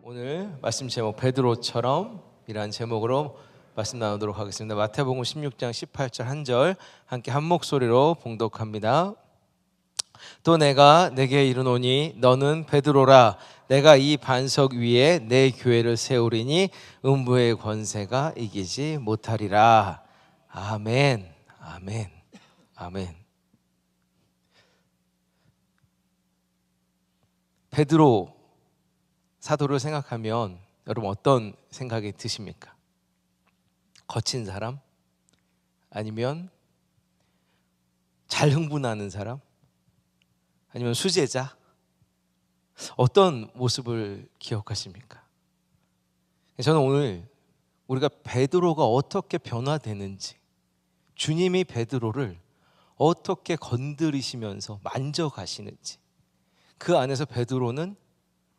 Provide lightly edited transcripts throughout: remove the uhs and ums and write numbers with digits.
오늘 말씀 제목 베드로처럼 이라는 제목으로 말씀 나누도록 하겠습니다. 마태복음 16장 18절 한 절 함께 한 목소리로 봉독합니다. 또 내가 내게 이르노니 너는 베드로라. 내가 이 반석 위에 내 교회를 세우리니 음부의 권세가 이기지 못하리라. 아멘. 아멘. 아멘. 베드로 사도를 생각하면 여러분 어떤 생각이 드십니까? 거친 사람? 아니면 잘 흥분하는 사람? 아니면 수제자? 어떤 모습을 기억하십니까? 저는 오늘 우리가 베드로가 어떻게 변화되는지, 주님이 베드로를 어떻게 건드리시면서 만져가시는지, 그 안에서 베드로는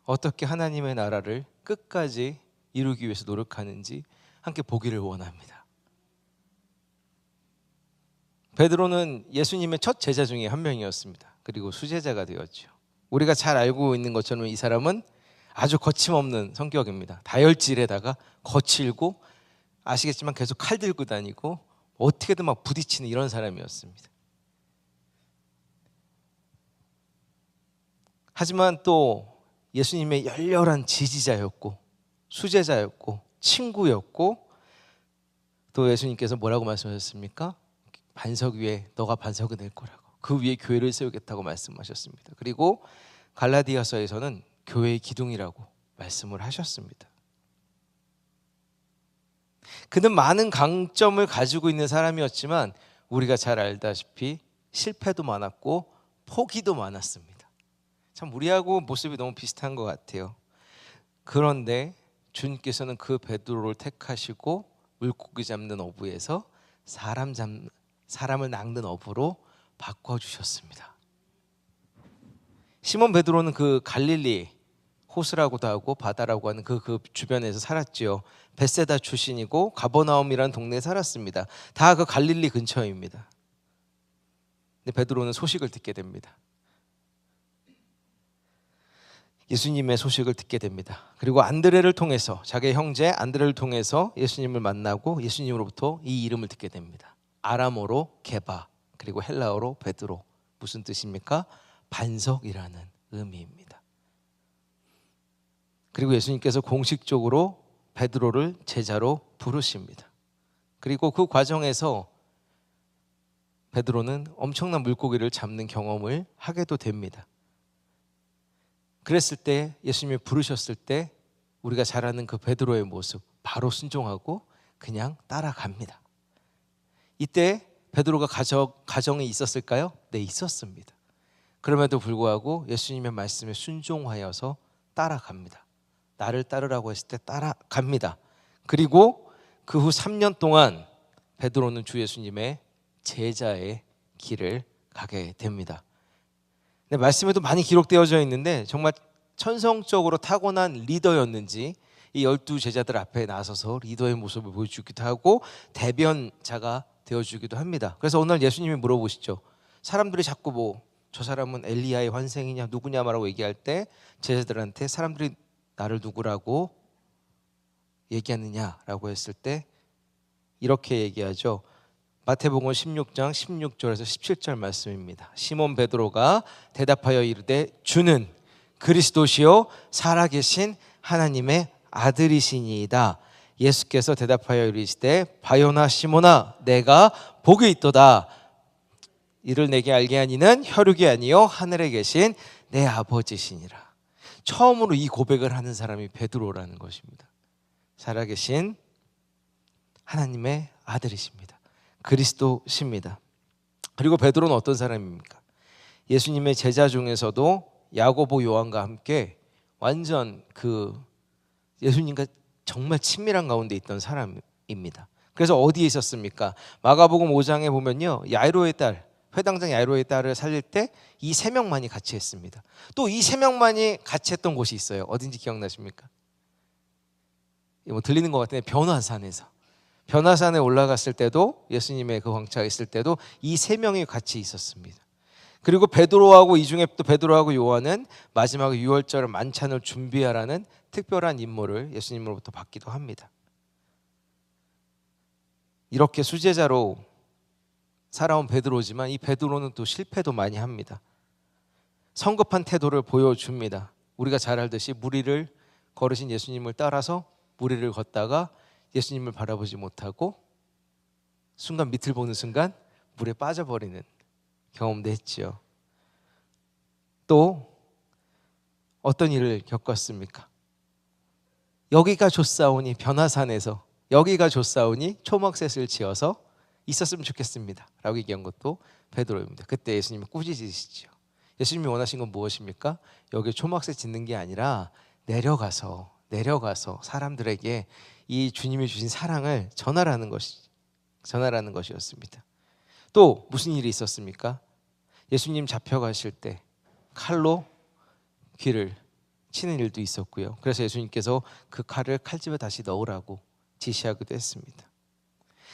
어떻게 하나님의 나라를 끝까지 이루기 위해서 노력하는지 함께 보기를 원합니다. 베드로는 예수님의 첫 제자 중에 한 명이었습니다. 그리고 수제자가 되었죠. 우리가 잘 알고 있는 것처럼 이 사람은 아주 거침없는 성격입니다. 다혈질에다가 거칠고, 아시겠지만 계속 칼 들고 다니고 어떻게든 막 부딪히는 이런 사람이었습니다. 하지만 또 예수님의 열렬한 지지자였고 수제자였고 친구였고, 또 예수님께서 뭐라고 말씀하셨습니까? 반석 위에 너가 반석이 될 거라고, 그 위에 교회를 세우겠다고 말씀하셨습니다. 그리고 갈라디아서에서는 교회의 기둥이라고 말씀을 하셨습니다. 그는 많은 강점을 가지고 있는 사람이었지만 우리가 잘 알다시피 실패도 많았고 포기도 많았습니다. 참 우리하고 모습이 너무 비슷한 것 같아요. 그런데 주님께서는 그 베드로를 택하시고 물고기 잡는 어부에서 사람을 낚는 어부로 바꿔주셨습니다. 시몬 베드로는 그 갈릴리 호수라고도 하고 바다라고 하는 그 주변에서 살았지요. 벳세다 출신이고 가버나움이라는 동네에 살았습니다. 다 그 갈릴리 근처입니다. 근데 베드로는 소식을 듣게 됩니다. 예수님의 소식을 듣게 됩니다. 그리고 안드레를 통해서, 자기의 형제 안드레를 통해서 예수님을 만나고 예수님으로부터 이 이름을 듣게 됩니다. 아람어로 게바, 그리고 헬라어로 베드로. 무슨 뜻입니까? 반석이라는 의미입니다. 그리고 예수님께서 공식적으로 베드로를 제자로 부르십니다. 그리고 그 과정에서 베드로는 엄청난 물고기를 잡는 경험을 하게도 됩니다. 그랬을 때, 예수님이 부르셨을 때 우리가 잘 아는 그 베드로의 모습, 바로 순종하고 그냥 따라갑니다. 이때 베드로가 가정이 있었을까요? 네, 있었습니다. 그럼에도 불구하고 예수님의 말씀에 순종하여서 따라갑니다. 나를 따르라고 했을 때 따라갑니다. 그리고 그 후 3년 동안 베드로는 주 예수님의 제자의 길을 가게 됩니다. 네, 말씀에도 많이 기록되어져 있는데 정말 천성적으로 타고난 리더였는지 이 12 제자들 앞에 나서서 리더의 모습을 보여주기도 하고 대변자가 되어주기도 합니다. 그래서 오늘 예수님이 물어보시죠. 사람들이 자꾸 저 사람은 엘리야의 환생이냐 누구냐 말하고 얘기할 때 제자들한테 사람들이 나를 누구라고 얘기하느냐라고 했을 때 이렇게 얘기하죠. 마태복음 16장 16절에서 17절 말씀입니다. 시몬 베드로가 대답하여 이르되 주는 그리스도시요 살아계신 하나님의 아들이시니이다. 예수께서 대답하여 이르시되 바요나 시몬아 내가 복이 있도다. 이를 내게 알게 하니는 혈육이 아니요 하늘에 계신 내 아버지시니라. 처음으로 이 고백을 하는 사람이 베드로라는 것입니다. 살아계신 하나님의 아들이십니다. 그리스도십니다. 그리고 베드로는 어떤 사람입니까? 예수님의 제자 중에서도 야고보, 요한과 함께 완전 예수님과 정말 친밀한 가운데 있던 사람입니다. 그래서 어디에 있었습니까? 마가복음 5장에 보면요, 야이로의 딸, 회당장 야이로의 딸을 살릴 때 이 세 명만이 같이 했습니다. 또 이 세 명만이 같이 했던 곳이 있어요. 어딘지 기억나십니까? 들리는 것 같은데 변화산에 올라갔을 때도, 예수님의 그 황차가 있을 때도 이 세 명이 같이 있었습니다. 그리고 베드로하고 이 중에 또 베드로하고 요한은 마지막 유월절 만찬을 준비하라는 특별한 임무를 예수님으로부터 받기도 합니다. 이렇게 수제자로 살아온 베드로지만 이 베드로는 또 실패도 많이 합니다. 성급한 태도를 보여줍니다. 우리가 잘 알듯이 물 위를 걸으신 예수님을 따라서 물 위를 걷다가 예수님을 바라보지 못하고 순간 밑을 보는 순간 물에 빠져버리는 경험도 했죠. 또 어떤 일을 겪었습니까? 여기가 좋사오니 변화산에서 여기가 좋사오니 초막셋을 지어서 있었으면 좋겠습니다 라고 얘기한 것도 베드로입니다. 그때 예수님이 꾸짖으시죠. 예수님이 원하신 건 무엇입니까? 여기 초막셋 짓는 게 아니라 내려가서 사람들에게 이 주님이 주신 사랑을 전하라는 것이었습니다. 또 무슨 일이 있었습니까? 예수님 잡혀가실 때 칼로 귀를 치는 일도 있었고요. 그래서 예수님께서 그 칼을 칼집에 다시 넣으라고 지시하기도 했습니다.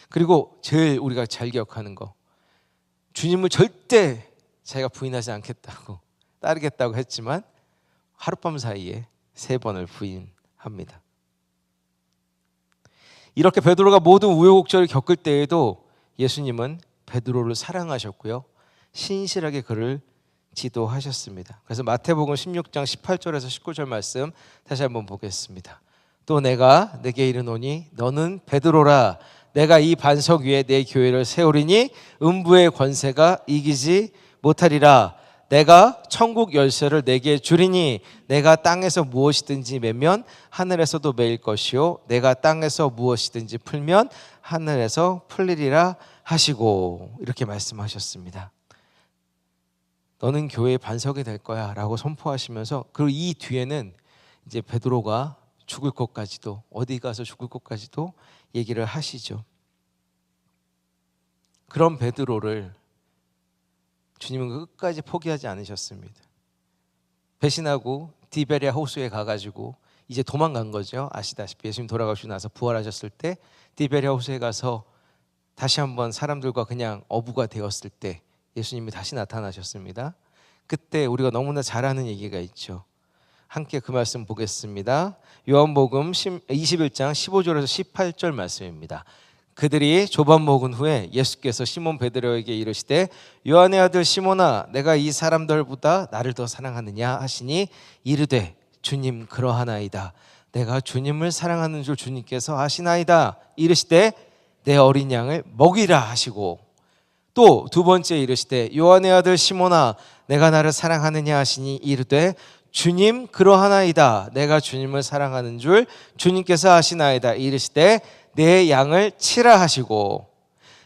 그리고 제일 우리가 잘 기억하는 거, 주님을 절대 자기가 부인하지 않겠다고 따르겠다고 했지만 하룻밤 사이에 3번을 부인합니다. 이렇게 베드로가 모든 우여곡절을 겪을 때에도 예수님은 베드로를 사랑하셨고요, 신실하게 그를 지도하셨습니다. 그래서 마태복음 16장 18절에서 19절 말씀 다시 한번 보겠습니다. 또 내가 내게 이르노니 너는 베드로라. 내가 이 반석 위에 내 교회를 세우리니 음부의 권세가 이기지 못하리라. 내가 천국 열쇠를 내게 주리니 내가 땅에서 무엇이든지 매면 하늘에서도 매일 것이요 내가 땅에서 무엇이든지 풀면 하늘에서 풀리리라 하시고, 이렇게 말씀하셨습니다. 너는 교회의 반석이 될 거야 라고 선포하시면서, 그리고 이 뒤에는 이제 베드로가 죽을 것까지도, 어디 가서 죽을 것까지도 얘기를 하시죠. 그런 베드로를 주님은 끝까지 포기하지 않으셨습니다. 배신하고 디베랴 호수에 가가지고 이제 도망간 거죠. 아시다시피 예수님 돌아가시고 나서 부활하셨을 때 디베랴 호수에 가서 다시 한번 사람들과 그냥 어부가 되었을 때 예수님이 다시 나타나셨습니다. 그때 우리가 너무나 잘 아는 얘기가 있죠. 함께 그 말씀 보겠습니다. 요한복음 21장 15절에서 18절 말씀입니다. 그들이 조반 먹은 후에 예수께서 시몬 베드로에게 이르시되 요한의 아들 시몬아 내가 이 사람들보다 나를 더 사랑하느냐 하시니 이르되 주님 그러하나이다. 내가 주님을 사랑하는 줄 주님께서 아시나이다. 이르시되 내 어린 양을 먹이라 하시고, 또 두 번째 이르시되 요한의 아들 시몬아 내가 나를 사랑하느냐 하시니 이르되 주님 그러하나이다. 내가 주님을 사랑하는 줄 주님께서 아시나이다. 이르시되 내 양을 치라 하시고,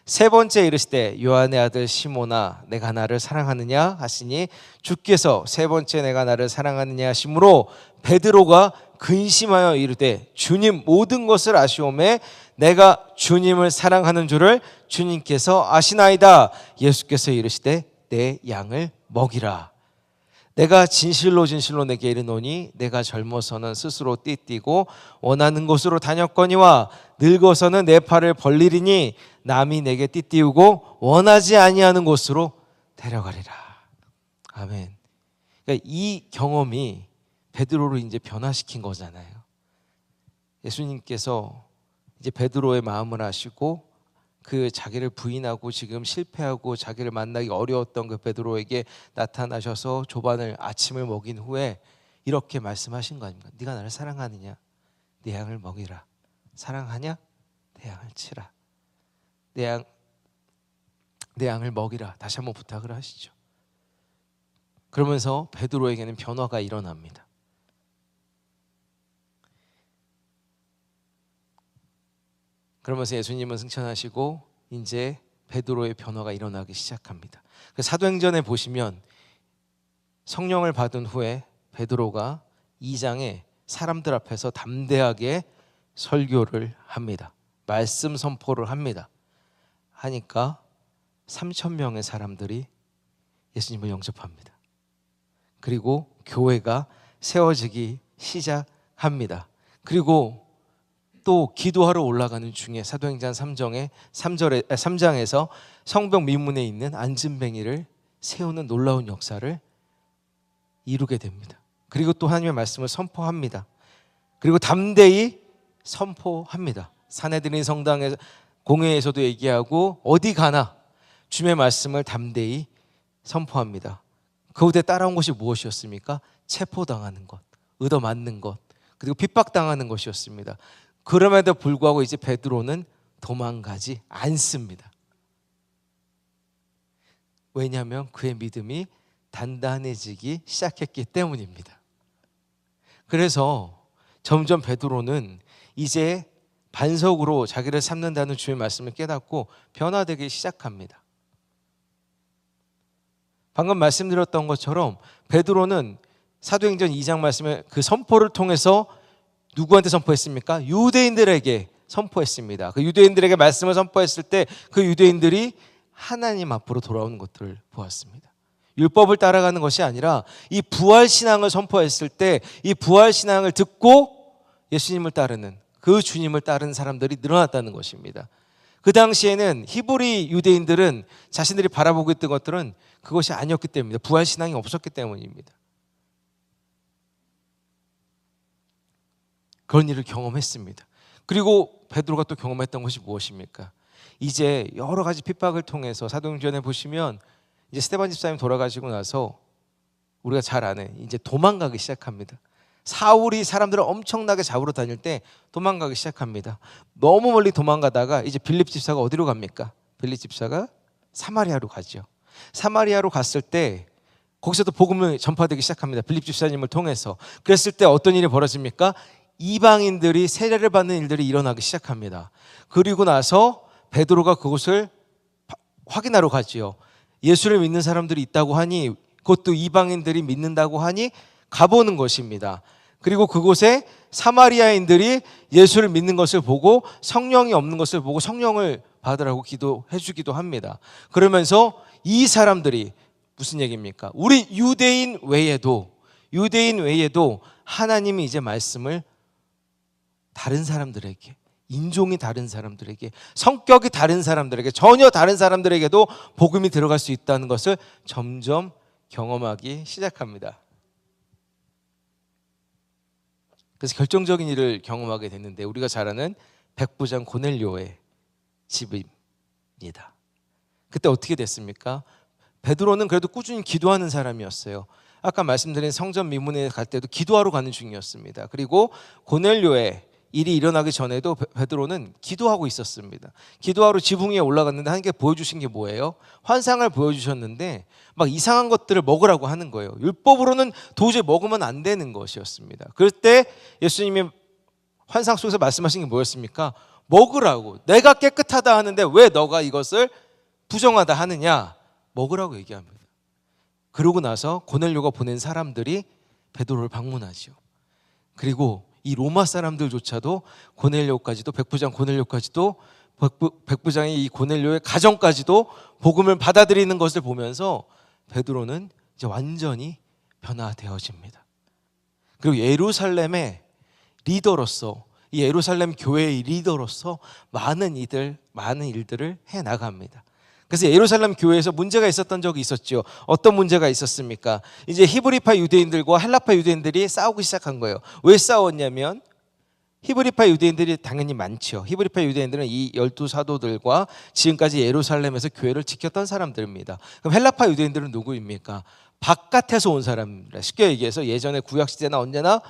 세 번째 이르시되 요한의 아들 시몬아 내가 나를 사랑하느냐 하시니 주께서 세 번째 내가 나를 사랑하느냐 하심으로 베드로가 근심하여 이르되 주님 모든 것을 아시오매 내가 주님을 사랑하는 줄을 주님께서 아시나이다. 예수께서 이르시되 내 양을 먹이라. 내가 진실로 내게 이르노니 내가 젊어서는 스스로 띠띠고 원하는 곳으로 다녔거니와 늙어서는 내 팔을 벌리리니 남이 내게 띠띠우고 원하지 아니하는 곳으로 데려가리라. 아멘. 그러니까 이 경험이 베드로를 이제 변화시킨 거잖아요. 예수님께서 이제 베드로의 마음을 아시고 그 자기를 부인하고 지금 실패하고 자기를 만나기 어려웠던 그 베드로에게 나타나셔서 조반을 아침을 먹인 후에 이렇게 말씀하신 거 아닙니까? 네가 나를 사랑하느냐? 내 양을 먹이라. 사랑하냐? 내 양을 치라. 내 양을 먹이라. 다시 한번 부탁을 하시죠. 그러면서 베드로에게는 변화가 일어납니다. 그러면서 예수님은 승천하시고 이제 베드로의 변화가 일어나기 시작합니다. 사도행전에 보시면 성령을 받은 후에 베드로가 2장에 사람들 앞에서 담대하게 설교를 합니다. 말씀 선포를 합니다. 하니까 3,000명의 사람들이 예수님을 영접합니다. 그리고 교회가 세워지기 시작합니다. 그리고 또 기도하러 올라가는 중에 사도행전 3장에서 성벽 미문에 있는 안진뱅이를 세우는 놀라운 역사를 이루게 됩니다. 그리고 또 하나님의 말씀을 선포합니다. 그리고 담대히 선포합니다. 사내들인 성당에서 공회에서도 얘기하고 어디 가나 주님의 말씀을 담대히 선포합니다. 그곳에 따라온 것이 무엇이었습니까? 체포당하는 것, 얻어맞는 것, 그리고 핍박당하는 것이었습니다. 그럼에도 불구하고 이제 베드로는 도망가지 않습니다. 왜냐하면 그의 믿음이 단단해지기 시작했기 때문입니다. 그래서 점점 베드로는 이제 반석으로 자기를 삼는다는 주의 말씀을 깨닫고 변화되기 시작합니다. 방금 말씀드렸던 것처럼 베드로는 사도행전 2장 말씀의 그 선포를 통해서 누구한테 선포했습니까? 유대인들에게 선포했습니다. 그 유대인들에게 말씀을 선포했을 때 그 유대인들이 하나님 앞으로 돌아오는 것들을 보았습니다. 율법을 따라가는 것이 아니라 이 부활신앙을 선포했을 때 이 부활신앙을 듣고 예수님을 따르는, 그 주님을 따르는 사람들이 늘어났다는 것입니다. 그 당시에는 히브리 유대인들은 자신들이 바라보고 있던 것들은 그것이 아니었기 때문입니다. 부활신앙이 없었기 때문입니다. 그런 일을 경험했습니다. 그리고 베드로가 또 경험했던 것이 무엇입니까? 이제 여러 가지 핍박을 통해서 사도행전에 보시면 이제 스데반 집사님 돌아가시고 나서 우리가 잘 아는 이제 도망가기 시작합니다. 사울이 사람들을 엄청나게 잡으러 다닐 때 도망가기 시작합니다. 너무 멀리 도망가다가 이제 빌립 집사가 어디로 갑니까? 빌립 집사가 사마리아로 가죠. 사마리아로 갔을 때 거기서도 복음을 전파되기 시작합니다. 빌립 집사님을 통해서. 그랬을 때 어떤 일이 벌어집니까? 이방인들이 세례를 받는 일들이 일어나기 시작합니다. 그리고 나서 베드로가 그곳을 확인하러 가지요. 예수를 믿는 사람들이 있다고 하니, 그것도 이방인들이 믿는다고 하니 가보는 것입니다. 그리고 그곳에 사마리아인들이 예수를 믿는 것을 보고 성령이 없는 것을 보고 성령을 받으라고 기도해 주기도 합니다. 그러면서 이 사람들이 무슨 얘기입니까? 우리 유대인 외에도 하나님이 이제 말씀을 다른 사람들에게, 인종이 다른 사람들에게, 성격이 다른 사람들에게, 전혀 다른 사람들에게도 복음이 들어갈 수 있다는 것을 점점 경험하기 시작합니다. 그래서 결정적인 일을 경험하게 됐는데, 우리가 잘 아는 백부장 고넬료의 집입니다. 그때 어떻게 됐습니까? 베드로는 그래도 꾸준히 기도하는 사람이었어요. 아까 말씀드린 성전 미문에 갈 때도 기도하러 가는 중이었습니다. 그리고 고넬료의 일이 일어나기 전에도 베드로는 기도하고 있었습니다. 기도하러 지붕 위에 올라갔는데 하나님께 보여주신 게 뭐예요? 환상을 보여주셨는데 막 이상한 것들을 먹으라고 하는 거예요. 율법으로는 도저히 먹으면 안 되는 것이었습니다. 그럴 때 예수님이 환상 속에서 말씀하신 게 뭐였습니까? 먹으라고. 내가 깨끗하다 하는데 왜 너가 이것을 부정하다 하느냐? 먹으라고 얘기합니다. 그러고 나서 고넬료가 보낸 사람들이 베드로를 방문하죠. 그리고 이 로마 사람들조차도 고넬료까지도, 백부장 고넬료까지도, 백부장이 이 고넬료의 가정까지도 복음을 받아들이는 것을 보면서 베드로는 이제 완전히 변화되어집니다. 그리고 예루살렘의 리더로서, 이 예루살렘 교회의 리더로서 많은 일들을 해 나갑니다. 그래서 예루살렘 교회에서 문제가 있었던 적이 있었죠. 어떤 문제가 있었습니까? 이제 히브리파 유대인들과 헬라파 유대인들이 싸우기 시작한 거예요. 왜 싸웠냐면 히브리파 유대인들이 당연히 많죠. 히브리파 유대인들은 이 12사도들과 지금까지 예루살렘에서 교회를 지켰던 사람들입니다. 그럼 헬라파 유대인들은 누구입니까? 바깥에서 온 사람입니다. 쉽게 얘기해서 예전에 구약시대나 언제나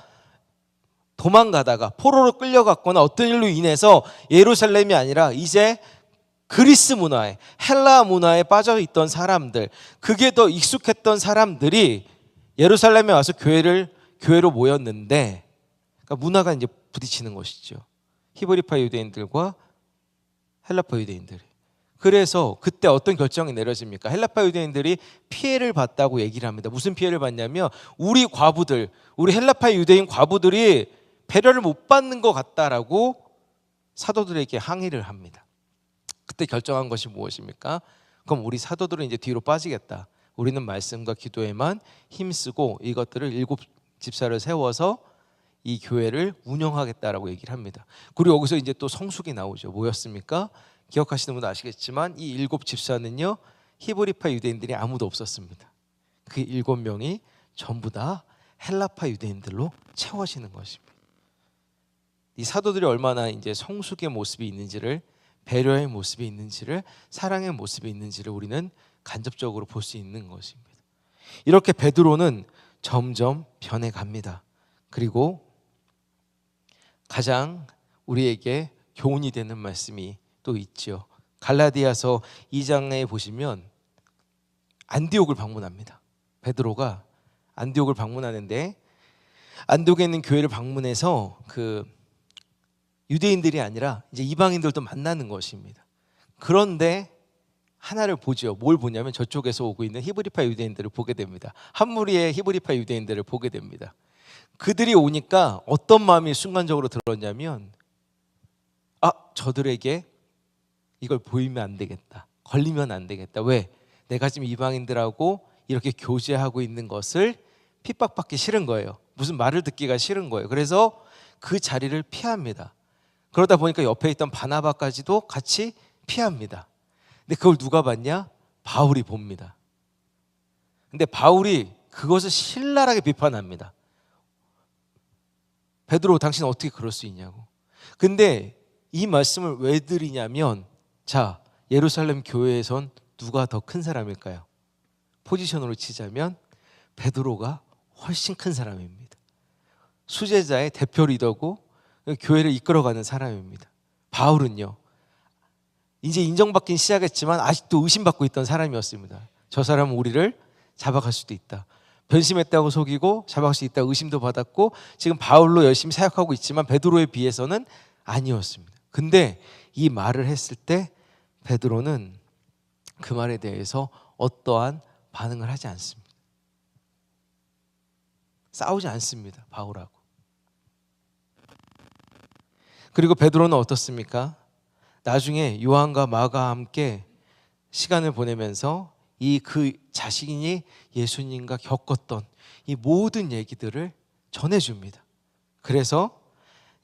도망가다가 포로로 끌려갔거나 어떤 일로 인해서 예루살렘이 아니라 이제 그리스 문화에, 헬라 문화에 빠져 있던 사람들, 그게 더 익숙했던 사람들이 예루살렘에 와서 교회로 모였는데, 그러니까 문화가 이제 부딪히는 것이죠. 히브리파 유대인들과 헬라파 유대인들이. 그래서 그때 어떤 결정이 내려집니까? 헬라파 유대인들이 피해를 봤다고 얘기를 합니다. 무슨 피해를 봤냐면 우리 헬라파 유대인 과부들이 배려를 못 받는 것 같다라고 사도들에게 항의를 합니다. 그때 결정한 것이 무엇입니까? 그럼 우리 사도들은 이제 뒤로 빠지겠다. 우리는 말씀과 기도에만 힘쓰고 이것들을 7 집사를 세워서 이 교회를 운영하겠다라고 얘기를 합니다. 그리고 여기서 이제 또 성숙이 나오죠. 뭐였습니까? 기억하시는 분도 아시겠지만 이 7 집사는요, 히브리파 유대인들이 아무도 없었습니다. 그 7명이 전부 다 헬라파 유대인들로 채워지는 것입니다. 이 사도들이 얼마나 이제 성숙의 모습이 있는지를, 배려의 모습이 있는지를, 사랑의 모습이 있는지를 우리는 간접적으로 볼 수 있는 것입니다. 이렇게 베드로는 점점 변해갑니다. 그리고 가장 우리에게 교훈이 되는 말씀이 또 있죠. 갈라디아서 2장에 보시면 안디옥을 방문합니다. 베드로가 안디옥을 방문하는데, 안디옥에 있는 교회를 방문해서 그 유대인들이 아니라 이제 이방인들도 만나는 것입니다. 그런데 하나를 보죠. 뭘 보냐면 저쪽에서 오고 있는 히브리파 유대인들을 보게 됩니다. 한 무리의 히브리파 유대인들을 보게 됩니다. 그들이 오니까 어떤 마음이 순간적으로 들었냐면, 저들에게 이걸 보이면 안 되겠다, 걸리면 안 되겠다. 왜? 내가 지금 이방인들하고 이렇게 교제하고 있는 것을 핍박받기 싫은 거예요. 무슨 말을 듣기가 싫은 거예요. 그래서 그 자리를 피합니다. 그러다 보니까 옆에 있던 바나바까지도 같이 피합니다. 근데 그걸 누가 봤냐? 바울이 봅니다. 근데 바울이 그것을 신랄하게 비판합니다. 베드로, 당신 어떻게 그럴 수 있냐고. 근데 이 말씀을 왜 드리냐면, 자, 예루살렘 교회에선 누가 더 큰 사람일까요? 포지션으로 치자면 베드로가 훨씬 큰 사람입니다. 수제자의 대표 리더고 교회를 이끌어가는 사람입니다. 바울은요, 이제 인정받긴 시작했지만 아직도 의심받고 있던 사람이었습니다. 저 사람은 우리를 잡아갈 수도 있다, 변심했다고 속이고 잡아갈 수 있다고 의심도 받았고, 지금 바울로 열심히 사역하고 있지만 베드로에 비해서는 아니었습니다. 근데 이 말을 했을 때 베드로는 그 말에 대해서 어떠한 반응을 하지 않습니다. 싸우지 않습니다, 바울하고. 그리고 베드로는 어떻습니까? 나중에 요한과 마가와 함께 시간을 보내면서 그 자신이 예수님과 겪었던 이 모든 얘기들을 전해줍니다. 그래서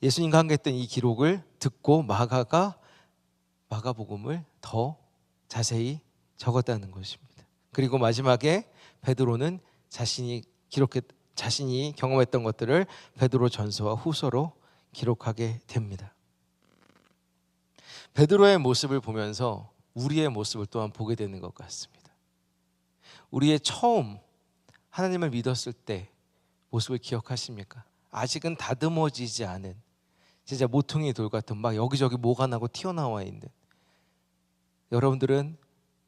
예수님과 함께 했던 이 기록을 듣고 마가가 마가복음을 더 자세히 적었다는 것입니다. 그리고 마지막에 베드로는 자신이 경험했던 것들을 베드로 전서와 후서로 기록하게 됩니다. 베드로의 모습을 보면서 우리의 모습을 또한 보게 되는 것 같습니다. 우리의 처음 하나님을 믿었을 때 모습을 기억하십니까? 아직은 다듬어지지 않은, 진짜 모퉁이 돌 같은, 막 여기저기 뭐가 나고 튀어나와 있는, 여러분들은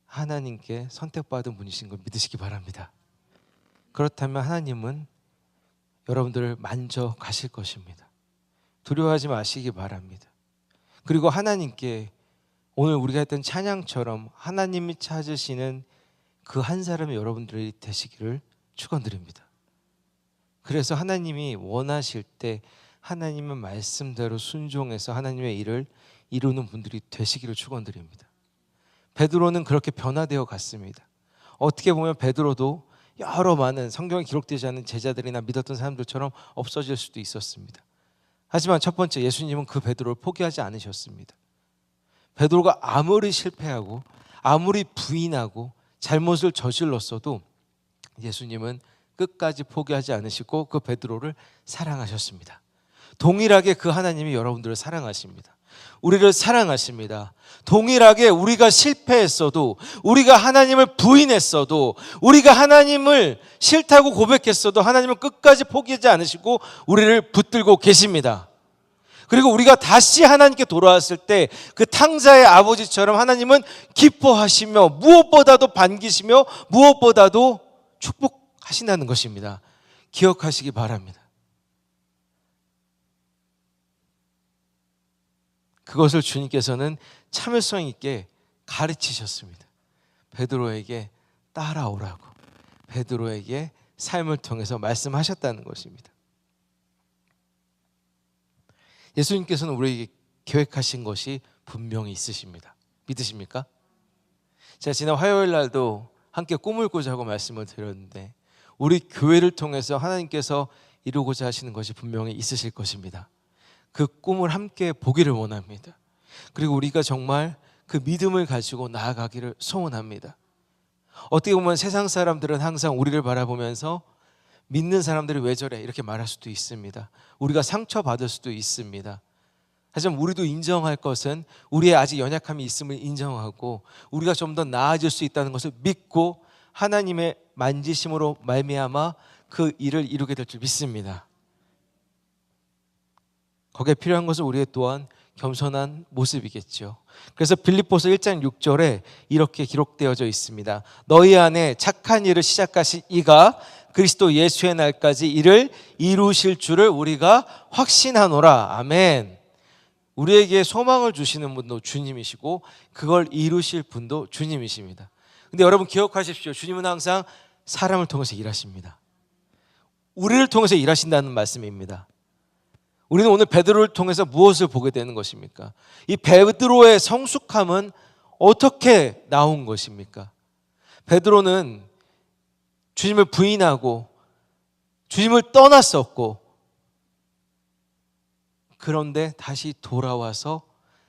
하나님께 선택받은 분이신 걸 믿으시기 바랍니다. 그렇다면 하나님은 여러분들을 만져 가실 것입니다. 두려워하지 마시기 바랍니다. 그리고 하나님께 오늘 우리가 했던 찬양처럼 하나님이 찾으시는 그 한 사람이 여러분들이 되시기를 축원드립니다. 그래서 하나님이 원하실 때 하나님의 말씀대로 순종해서 하나님의 일을 이루는 분들이 되시기를 축원드립니다. 베드로는 그렇게 변화되어 갔습니다. 어떻게 보면 베드로도 여러 많은 성경에 기록되지 않은 제자들이나 믿었던 사람들처럼 없어질 수도 있었습니다. 하지만 첫 번째, 예수님은 그 베드로를 포기하지 않으셨습니다. 베드로가 아무리 실패하고 아무리 부인하고 잘못을 저질렀어도 예수님은 끝까지 포기하지 않으시고 그 베드로를 사랑하셨습니다. 동일하게 그 하나님이 여러분들을 사랑하십니다. 우리를 사랑하십니다. 동일하게 우리가 실패했어도, 우리가 하나님을 부인했어도, 우리가 하나님을 싫다고 고백했어도 하나님은 끝까지 포기하지 않으시고 우리를 붙들고 계십니다. 그리고 우리가 다시 하나님께 돌아왔을 때 그 탕자의 아버지처럼 하나님은 기뻐하시며 무엇보다도 반기시며 무엇보다도 축복하신다는 것입니다. 기억하시기 바랍니다. 그것을 주님께서는 참을성 있게 가르치셨습니다. 베드로에게 따라오라고, 베드로에게 삶을 통해서 말씀하셨다는 것입니다. 예수님께서는 우리에게 계획하신 것이 분명히 있으십니다. 믿으십니까? 제가 지난 화요일 날도 함께 꿈을 꾸자고 말씀을 드렸는데, 우리 교회를 통해서 하나님께서 이루고자 하시는 것이 분명히 있으실 것입니다. 그 꿈을 함께 보기를 원합니다. 그리고 우리가 정말 그 믿음을 가지고 나아가기를 소원합니다. 어떻게 보면 세상 사람들은 항상 우리를 바라보면서 믿는 사람들이 왜 저래 이렇게 말할 수도 있습니다. 우리가 상처받을 수도 있습니다. 하지만 우리도 인정할 것은 우리의 아직 연약함이 있음을 인정하고 우리가 좀 더 나아질 수 있다는 것을 믿고 하나님의 만지심으로 말미암아 그 일을 이루게 될 줄 믿습니다. 거기에 필요한 것은 우리의 또한 겸손한 모습이겠죠. 그래서 빌립보서 1장 6절에 이렇게 기록되어져 있습니다. 너희 안에 착한 일을 시작하신 이가 그리스도 예수의 날까지 이를 이루실 줄을 우리가 확신하노라. 아멘. 우리에게 소망을 주시는 분도 주님이시고 그걸 이루실 분도 주님이십니다. 근데 여러분 기억하십시오. 주님은 항상 사람을 통해서 일하십니다. 우리를 통해서 일하신다는 말씀입니다. 우리는 오늘 베드로를 통해서 무엇을 보게 되는 것입니까? 이 베드로의 성숙함은 어떻게 나온 것입니까? 베드로는 주님을 부인하고 주님을 떠났었고 그런데 다시 돌아와서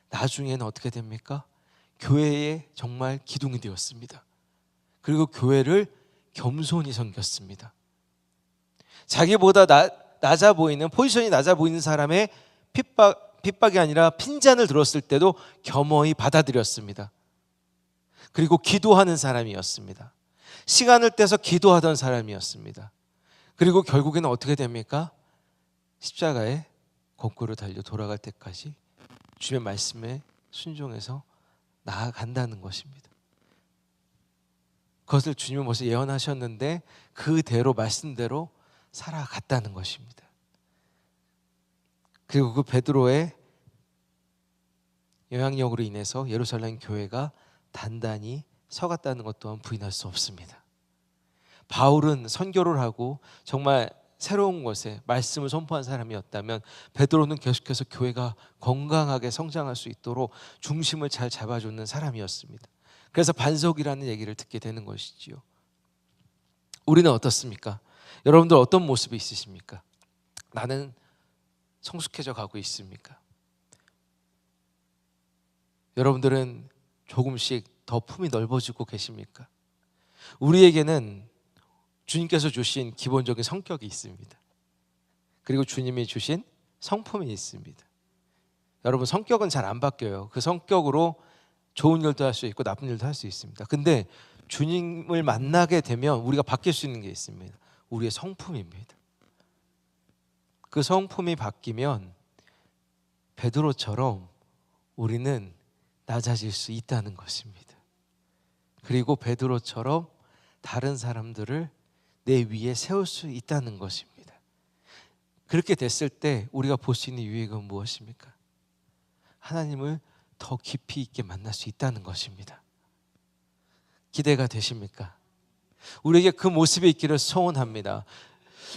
나중에는 어떻게 됩니까? 교회의 정말 기둥이 되었습니다. 그리고 교회를 겸손히 섬겼습니다. 자기보다 낮아 보이는, 포지션이 낮아 보이는 사람의 핍박이 아니라 핀잔을 들었을 때도 겸허히 받아들였습니다. 그리고 기도하는 사람이었습니다. 시간을 떼서 기도하던 사람이었습니다. 그리고 결국에는 어떻게 됩니까? 십자가에 거꾸로 달려 돌아갈 때까지 주의 말씀에 순종해서 나아간다는 것입니다. 그것을 주님은 벌써 예언하셨는데 그대로 말씀대로 살아갔다는 것입니다. 그리고 그 베드로의 영향력으로 인해서 예루살렘 교회가 단단히 서갔다는 것 또한 부인할 수 없습니다. 바울은 선교를 하고 정말 새로운 것에 말씀을 선포한 사람이었다면 베드로는 계속해서 교회가 건강하게 성장할 수 있도록 중심을 잘 잡아주는 사람이었습니다. 그래서 반석이라는 얘기를 듣게 되는 것이지요. 우리는 어떻습니까? 여러분들 어떤 모습이 있으십니까? 나는 성숙해져 가고 있습니까? 여러분들은 조금씩 더 품이 넓어지고 계십니까? 우리에게는 주님께서 주신 기본적인 성격이 있습니다. 그리고 주님이 주신 성품이 있습니다. 여러분 성격은 잘 안 바뀌어요. 그 성격으로 좋은 일도 할 수 있고 나쁜 일도 할 수 있습니다. 근데 주님을 만나게 되면 우리가 바뀔 수 있는 게 있습니다. 우리의 성품입니다. 그 성품이 바뀌면 베드로처럼 우리는 낮아질 수 있다는 것입니다. 그리고 베드로처럼 다른 사람들을 내 위에 세울 수 있다는 것입니다. 그렇게 됐을 때 우리가 볼 수 있는 유익은 무엇입니까? 하나님을 더 깊이 있게 만날 수 있다는 것입니다. 기대가 되십니까? 우리에게 그 모습이 있기를 소원합니다.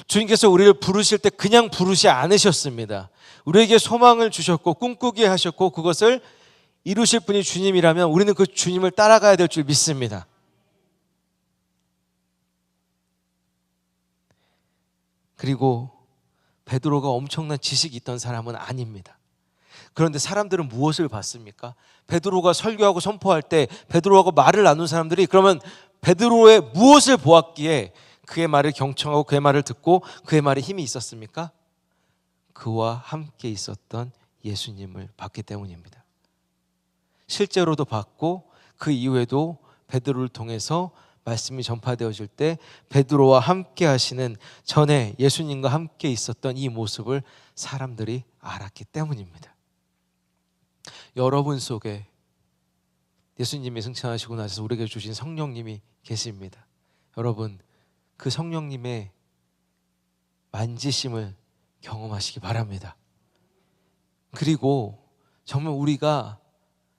주님께서 우리를 부르실 때 그냥 부르지 않으셨습니다. 우리에게 소망을 주셨고 꿈꾸게 하셨고 그것을 이루실 분이 주님이라면 우리는 그 주님을 따라가야 될 줄 믿습니다. 그리고 베드로가 엄청난 지식이 있던 사람은 아닙니다. 그런데 사람들은 무엇을 봤습니까? 베드로가 설교하고 선포할 때 베드로하고 말을 나눈 사람들이 그러면 베드로의 무엇을 보았기에 그의 말을 경청하고 그의 말을 듣고 그의 말에 힘이 있었습니까? 그와 함께 있었던 예수님을 봤기 때문입니다. 실제로도 봤고 그 이후에도 베드로를 통해서 말씀이 전파되어질 때 베드로와 함께 하시는 전에 예수님과 함께 있었던 이 모습을 사람들이 알았기 때문입니다. 여러분 속에 예수님이 승천하시고 나서 우리에게 주신 성령님이 계십니다. 여러분 그 성령님의 만지심을 경험하시기 바랍니다. 그리고 정말 우리가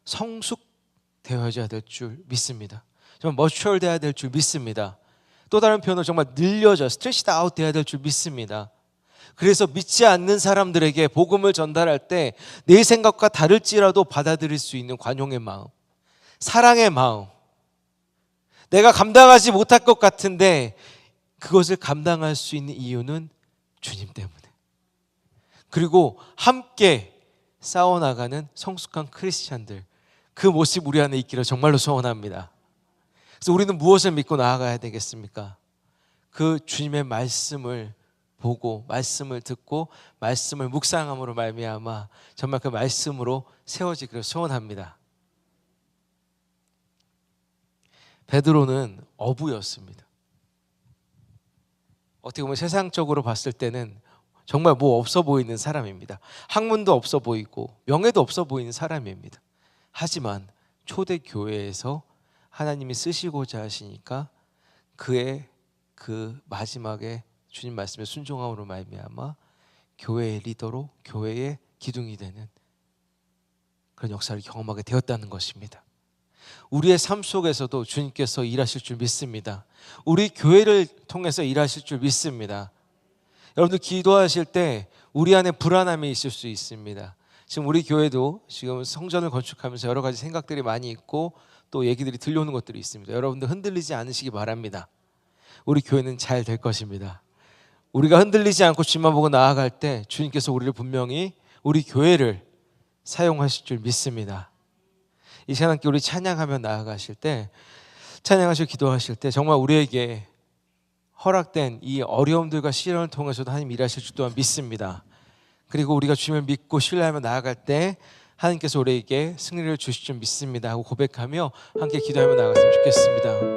성숙되어야 될 줄 믿습니다. 정말 머추얼 돼야 될 줄 믿습니다. 또 다른 표현으로 정말 늘려져 스트레치드 아웃 돼야 될 줄 믿습니다. 그래서 믿지 않는 사람들에게 복음을 전달할 때 내 생각과 다를지라도 받아들일 수 있는 관용의 마음, 사랑의 마음, 내가 감당하지 못할 것 같은데 그것을 감당할 수 있는 이유는 주님 때문에. 그리고 함께 싸워나가는 성숙한 크리스찬들, 그 모습 우리 안에 있기를 정말로 소원합니다. 그래서 우리는 무엇을 믿고 나아가야 되겠습니까? 그 주님의 말씀을 보고 말씀을 듣고 말씀을 묵상함으로 말미암아 정말 그 말씀으로 세워지기를 소원합니다. 베드로는 어부였습니다. 어떻게 보면 세상적으로 봤을 때는 정말 뭐 없어 보이는 사람입니다. 학문도 없어 보이고 명예도 없어 보이는 사람입니다. 하지만 초대 교회에서 하나님이 쓰시고자 하시니까 그의 그 마지막에 주님 말씀에 순종함으로 말미암아 교회의 리더로 교회의 기둥이 되는 그런 역사를 경험하게 되었다는 것입니다. 우리의 삶 속에서도 주님께서 일하실 줄 믿습니다. 우리 교회를 통해서 일하실 줄 믿습니다. 여러분들 기도하실 때 우리 안에 불안함이 있을 수 있습니다. 지금 우리 교회도 지금 성전을 건축하면서 여러 가지 생각들이 많이 있고 또 얘기들이 들려오는 것들이 있습니다. 여러분들 흔들리지 않으시기 바랍니다. 우리 교회는 잘 될 것입니다. 우리가 흔들리지 않고 주님만 보고 나아갈 때 주님께서 우리를 분명히 우리 교회를 사용하실 줄 믿습니다. 이 시간 함께 우리 찬양하며 나아가실 때 찬양하시고 기도하실 때 정말 우리에게 허락된 이 어려움들과 시련을 통해서도 하나님 일하실 줄 또한 믿습니다. 그리고 우리가 주님을 믿고 신뢰하며 나아갈 때 하나님께서 우리에게 승리를 주실 줄 믿습니다 하고 고백하며 함께 기도하며 나아갔으면 좋겠습니다.